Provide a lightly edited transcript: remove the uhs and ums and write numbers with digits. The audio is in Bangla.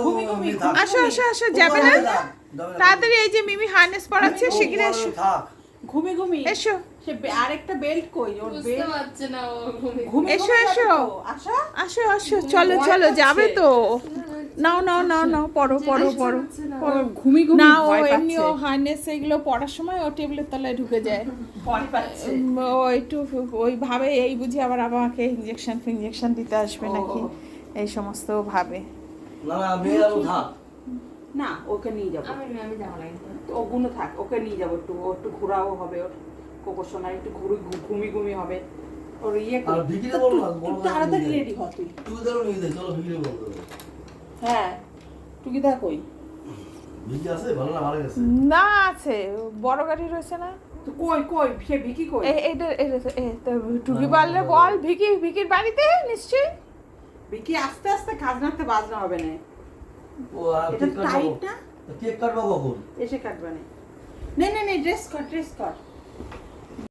ঘুমি আসো আসো আসো, যাবে না তাড়াতাড়ি। এই যে মিমি হার্নেস পরাচ্ছে, শিগগিরই এসো। ঘুমি এসো সে আরেকটা বেল্ট কই ওর বেল্ট পারছে না ও ঘুমি। এসো এসো আসো আসো আসো, চলো চলো, যাবে তো। নাও নাও নাও নাও, পড়ো পড়ো পড়ো। ঘুমি না ও ভয় পাচ্ছে এমনিও হার্নেস এগুলো পড়ার সময় ও টেবিলের তলায় ঢুকে যায়। ভয় পাচ্ছে ও একটু ওই ভাবে, এই বুঝি আবার আমাকে ইঞ্জেকশন দিতে আসবে নাকি, এই সমস্ত ভাবে। না ওকে নিয়ে যাবো আমি যাবো না। ওগুলো থাক, ওকে নিয়ে যাবো একটু, ও একটু ঘোরাও হবে, ওর কোকোসোনার একটু ঘুমি হবে ওর ইয়ে তাড়াতাড়ি রেডি হ তুই। হ্যাঁ টুকিদা কই? না আছে, বড় গাড়ি রয়েছে না। তো কই কই সে ভিকি কই? এইটা টুকি বললে বল, ভিকির বাড়িতে নিশ্চয়ই। ভিকি আস্তে আস্তে খাজনাতে বাজনা হবে না, এটা টাইট না। কেক কাটবো কখন? এসে কাটবে না। নে ড্রেস কর